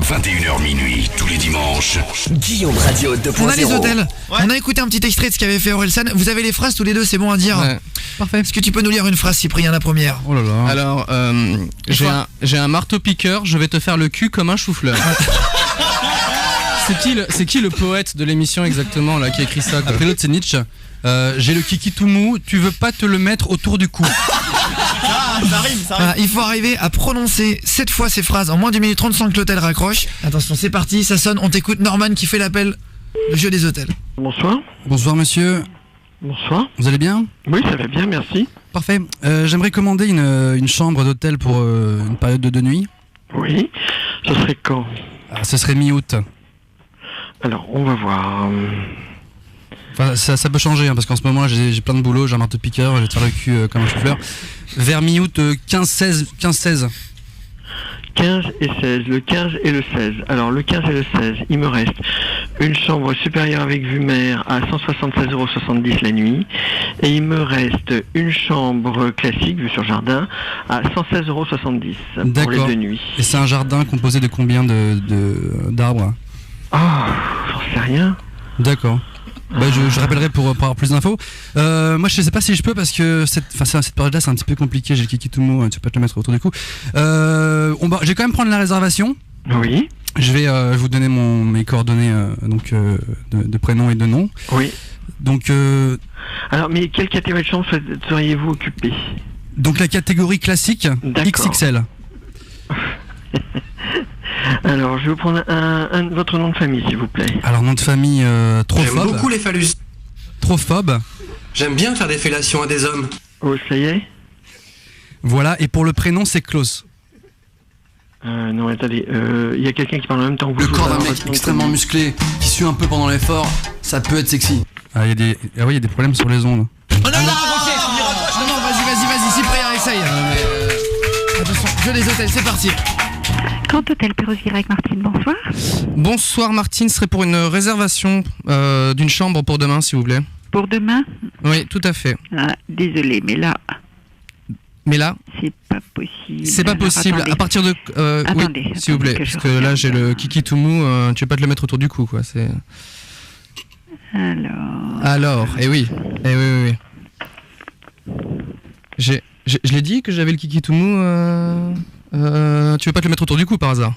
21h minuit, tous les dimanches. Guillaume Radio 2.0. On a les hôtels. On a écouté un petit extrait de ce qu'avait fait Orelsan. Vous avez les phrases tous les deux, c'est bon à dire. Ouais. Parfait. Est-ce que tu peux nous lire une phrase, Cyprien, la première? Oh là là. Alors, j'ai un marteau-piqueur, je vais te faire le cul comme un chou-fleur. C'est qui le poète de l'émission exactement là qui a écrit ça quoi? Après l'autre c'est Nietzsche. J'ai le kiki tout mou, tu veux pas te le mettre autour du cou. Ça rime. Voilà, il faut arriver à prononcer 7 fois ces phrases en moins d'une minute 30 sans que l'hôtel raccroche. Attention, c'est parti, ça sonne, on t'écoute. Norman qui fait l'appel, le jeu des hôtels. Bonsoir. Bonsoir monsieur. Bonsoir. Vous allez bien? Oui, ça va bien, merci. Parfait. J'aimerais commander une chambre d'hôtel pour une période de 2 nuits. Oui. Ce serait quand? Ce serait mi-août. Alors, on va voir. Enfin, ça peut changer hein, parce qu'en ce moment j'ai plein de boulot, j'ai un marteau-piqueur, je vais te faire le cul comme un chou-fleur. Vers mi-août, 15-16. 15 et 16, le 15 et le 16. Alors le 15 et le 16, il me reste une chambre supérieure avec vue mer à 176,70€ la nuit. Et il me reste une chambre classique, vue sur jardin, à 116,70€ pour les 2 nuits. Et c'est un jardin composé de combien d'arbres? J'en sais rien. D'accord. Bah, je rappellerai pour avoir plus d'infos. Moi je sais pas si je peux parce que cette période là c'est un petit peu compliqué, j'ai le kiki tout mou, tu peux pas te le mettre autour du cou. Je vais quand même prendre la réservation. Oui. Je vais vous donner mes coordonnées de prénom et de nom. Oui. Donc alors mais quelle catégorie de chambre seriez-vous occupé? Donc la catégorie classique. D'accord. XXL. Alors, je vais vous prendre votre nom de famille, s'il vous plaît. Alors, nom de famille, Trophobe. J'aime beaucoup les phallus. Trophobe. J'aime bien faire des fellations à des hommes. Oh, ça y est. Voilà, et pour le prénom, c'est Klaus. Non, attendez, il y a quelqu'un qui parle en même temps que vous. Le corps d'un mec extrêmement musclé, qui sue un peu pendant l'effort, ça peut être sexy. Ah, il y a des problèmes sur les ondes. Oh non, non, vas-y, Cyprien, essaye. Attention, jeu des hôtels, c'est parti. Grand Hôtel Perros-Guirec avec Martine, bonsoir. Bonsoir Martine, ce serait pour une réservation d'une chambre pour demain s'il vous plaît. Pour demain? Oui, tout à fait. Ah, désolé, mais là... C'est pas possible. C'est pas possible, attendez. à partir de... attendez, oui, s'il vous plaît, parce que là j'ai le kiki tout mou, tu veux pas te le mettre autour du cou quoi, c'est... Alors, oui. Je l'ai dit que j'avais le kiki tout mou, tu veux pas te le mettre autour du cou par hasard?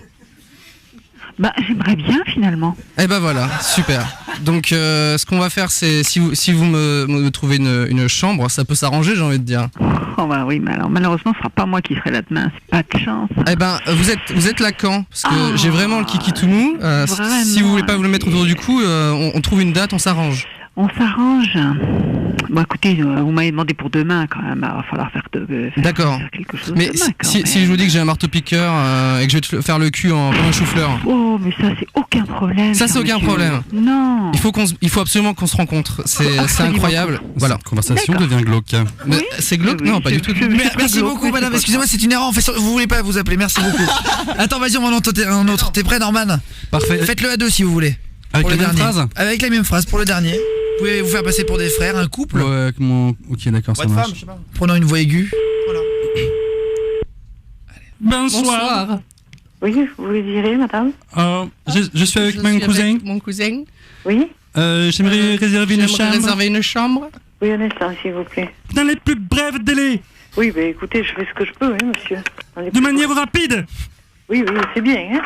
Bah j'aimerais bien finalement. Eh ben voilà, super. Donc ce qu'on va faire c'est si vous me trouvez une chambre, ça peut s'arranger j'ai envie de dire. Oh bah oui, mais alors malheureusement ce sera pas moi qui serai là demain, c'est pas de chance. Eh ben vous êtes là quand? Parce que j'ai vraiment le kiki tout mou, si vous voulez pas vous le mettre autour du cou, on trouve une date, on s'arrange. On s'arrange. Bon écoutez, vous m'avez demandé pour demain quand même, il va falloir faire d'accord. quelque chose. Mais demain, si je vous dis que j'ai un marteau-piqueur et que je vais te faire le cul comme un chou-fleur. Oh mais ça c'est aucun problème. Ça c'est aucun problème. Non. Il faut absolument qu'on se rencontre. C'est incroyable. Voilà. Cette conversation devient glauque. Oui. C'est glauque? Oui, Non, pas du tout. Merci beaucoup, madame. Excusez-moi, c'est une erreur. En fait, vous voulez pas vous appeler. Merci beaucoup. Attends, vas-y, on va en entendre un autre. T'es prêt, Norman? Parfait. Faites-le à 2 si vous voulez. Avec la même phrase? Avec la même phrase pour le dernier. Vous pouvez vous faire passer pour des frères, un couple. Ouais, avec mon... Ok, d'accord, ça marche. Prenant une voix aiguë. Voilà. Bonsoir. Oui, vous le direz, madame? Je suis avec mon cousin. Oui. J'aimerais réserver une chambre. Oui, un instant, s'il vous plaît. Dans les plus brefs délais. Oui, bah écoutez, je fais ce que je peux, hein, monsieur. De manière rapide. Oui, c'est bien, hein.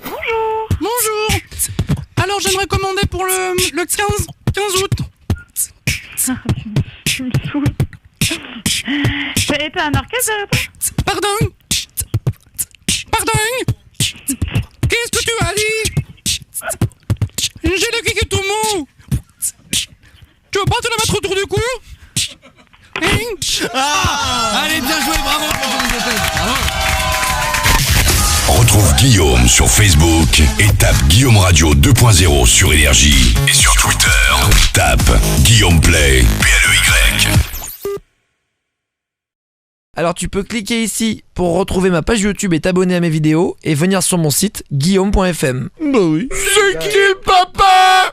Bonjour. Alors j'aimerais commander pour le 15 août. Tu me saoules. T'as un orchestre? Pardon. Qu'est-ce que tu as dit? J'ai le kiki tout mou. Tu veux pas te le mettre autour du cou? Allez, bien joué, bravo. Retrouve Guillaume sur Facebook et tape Guillaume Radio 2.0 sur Énergie. Et sur Twitter, tape Guillaume Play, PLEY. Alors tu peux cliquer ici pour retrouver ma page YouTube et t'abonner à mes vidéos et venir sur mon site guillaume.fm. Bah oui. C'est qui le papa?